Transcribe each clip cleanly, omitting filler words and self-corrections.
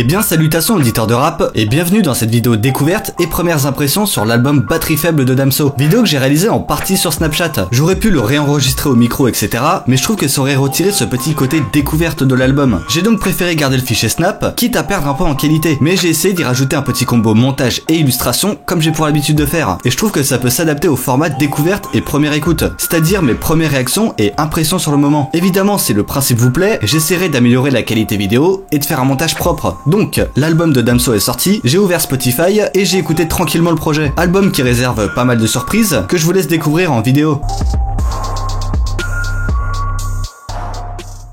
Eh bien salutations auditeurs de rap et bienvenue dans cette vidéo découverte et premières impressions sur l'album Batterie Faible de Damso. Vidéo que j'ai réalisée en partie sur Snapchat. J'aurais pu le réenregistrer au micro etc, mais je trouve que ça aurait retiré ce petit côté découverte de l'album. J'ai donc préféré garder le fichier Snap, quitte à perdre un peu en qualité, mais j'ai essayé d'y rajouter un petit combo montage et illustration comme j'ai pour l'habitude de faire. Et je trouve que ça peut s'adapter au format découverte et première écoute, c'est-à-dire mes premières réactions et impressions sur le moment. Évidemment si le principe vous plaît, j'essaierai d'améliorer la qualité vidéo et de faire un montage propre. Donc, l'album de Damso est sorti, j'ai ouvert Spotify et j'ai écouté tranquillement le projet. Album qui réserve pas mal de surprises que je vous laisse découvrir en vidéo.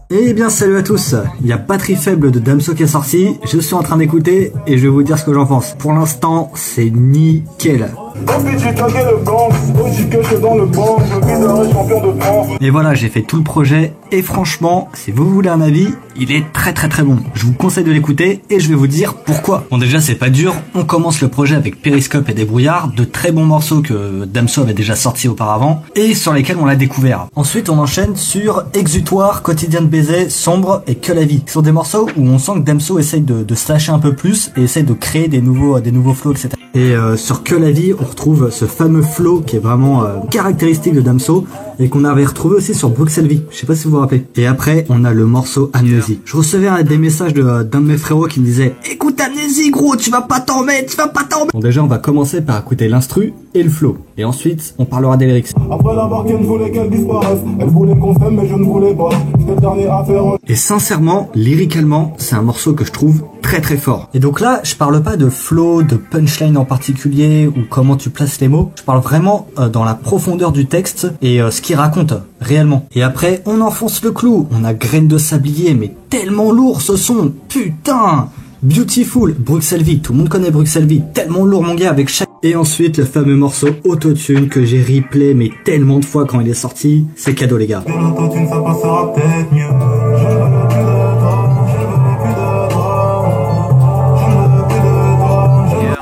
Eh bien salut à tous, il y a Batterie Faible de Damso qui est sorti, je suis en train d'écouter et je vais vous dire ce que j'en pense. Pour l'instant, c'est nickel. Et voilà, j'ai fait tout le projet et franchement, si vous voulez un avis, il est très bon. Je vous conseille de l'écouter et je vais vous dire pourquoi. Bon déjà c'est pas dur, on commence le projet avec Périscope et Débrouillard, de très bons morceaux que Damso avait déjà sortis auparavant et sur lesquels on l'a découvert. Ensuite on enchaîne sur Exutoire, Quotidien de baiser, Sombre et Que la vie. Ce sont des morceaux où on sent que Damso essaye de se lâcher un peu plus et essaye de créer des nouveaux flows etc. Et sur Que la vie, on retrouve ce fameux flow qui est vraiment caractéristique de Damso et qu'on avait retrouvé aussi sur Bruxelles Vie. Je sais pas si vous vous rappelez. Et après, on a le morceau Amnésie. Je recevais des messages d'un de mes frérots qui me disait « Écoute Amnésie gros, tu vas pas t'en mettre, tu vas pas t'en mettre !» Bon déjà, on va commencer par écouter l'instru et le flow. Et ensuite, on parlera des lyrics. Après la barque, elle voulait qu'elle disparaisse. Elle voulait qu'on s'aime, mais je ne voulais pas. J'étais le dernier à faire... Et sincèrement, lyricalement, c'est un morceau que je trouve très fort. Et donc là, je parle pas de flow, de punchline en particulier ou comment tu places les mots. Je parle vraiment dans la profondeur du texte et ce qu'il raconte réellement. Et après, on enfonce le clou. On a Graine de sablier, mais tellement lourd ce son. Putain! Beautiful, Bruxelles Vie, tout le monde connaît Bruxelles Vie, tellement lourd mon gars avec chaque... Et ensuite le fameux morceau Autotune que j'ai replay mais tellement de fois quand il est sorti, c'est cadeau les gars.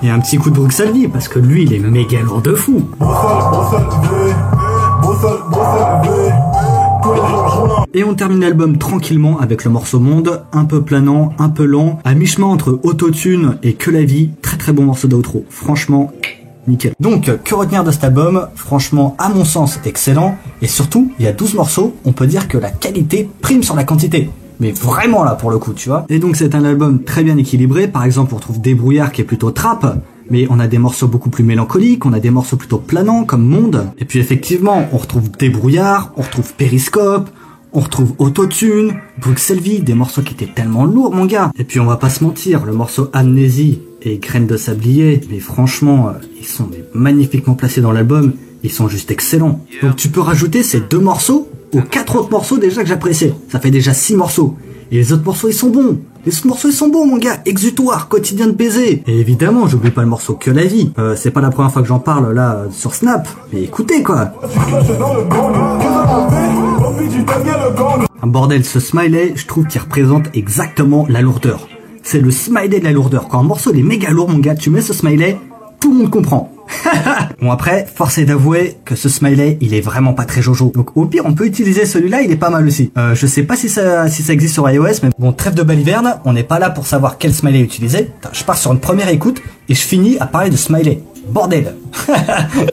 Et un petit coup de Bruxelles Vie parce que lui il est méga lourd de fou. Et on termine l'album tranquillement avec le morceau Monde, un peu planant, un peu lent, à mi-chemin entre Autotune et Que la vie, très bon morceau d'outro, franchement, nickel. Donc, que retenir de cet album? Franchement, à mon sens, excellent, et surtout, il y a 12 morceaux, on peut dire que la qualité prime sur la quantité. Mais vraiment là pour le coup, tu vois. Et donc c'est un album très bien équilibré, par exemple on retrouve Débrouillard qui est plutôt trap, mais on a des morceaux beaucoup plus mélancoliques, on a des morceaux plutôt planants comme Monde, et puis effectivement on retrouve Débrouillard, on retrouve Périscope, on retrouve Autotune, Bruxelles Vie, des morceaux qui étaient tellement lourds mon gars. Et puis on va pas se mentir, le morceau Amnésie et Graine de sablier, mais franchement ils sont magnifiquement placés dans l'album, ils sont juste excellents. Donc tu peux rajouter ces deux morceaux aux 4 autres morceaux déjà que j'appréciais. Ça fait déjà 6 morceaux. Et les autres morceaux ils sont bons. Les autres morceaux ils sont bons mon gars. Exutoire, Quotidien de baiser. Et évidemment j'oublie pas le morceau Que la vie. C'est pas la première fois que j'en parle là sur Snap. Mais écoutez quoi. Un bordel, ce smiley je trouve qu'il représente exactement la lourdeur. C'est le smiley de la lourdeur. Quand un morceau il est méga lourd mon gars, tu mets ce smiley, tout le monde comprend. Bon après, force est d'avouer que ce smiley, il est vraiment pas très jojo. Donc au pire, on peut utiliser celui-là, il est pas mal aussi. Je sais pas si ça existe sur iOS, mais bon, trêve de baliverne, on n'est pas là pour savoir quel smiley utiliser. Je pars sur une première écoute et je finis à parler de smiley. Bordel.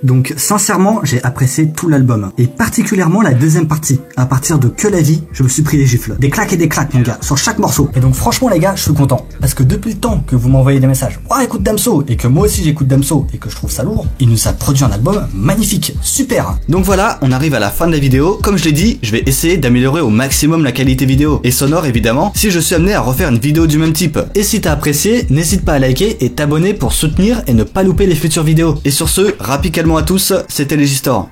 Donc sincèrement j'ai apprécié tout l'album et particulièrement la deuxième partie. À partir de Que la vie, je me suis pris des gifles, des claques et des claques mon gars sur chaque morceau. Et donc franchement les gars je suis content parce que depuis le temps que vous m'envoyez des messages, oh écoute Damso, et que moi aussi j'écoute Damso et que je trouve ça lourd, il nous a produit un album magnifique, super. Donc voilà, on arrive à la fin de la vidéo. Comme je l'ai dit, je vais essayer d'améliorer au maximum la qualité vidéo et sonore évidemment si je suis amené à refaire une vidéo du même type. Et si t'as apprécié, n'hésite pas à liker et t'abonner pour soutenir et ne pas louper les futures vidéos. Et sur ce, rap calmement à tous, c'était Legistor.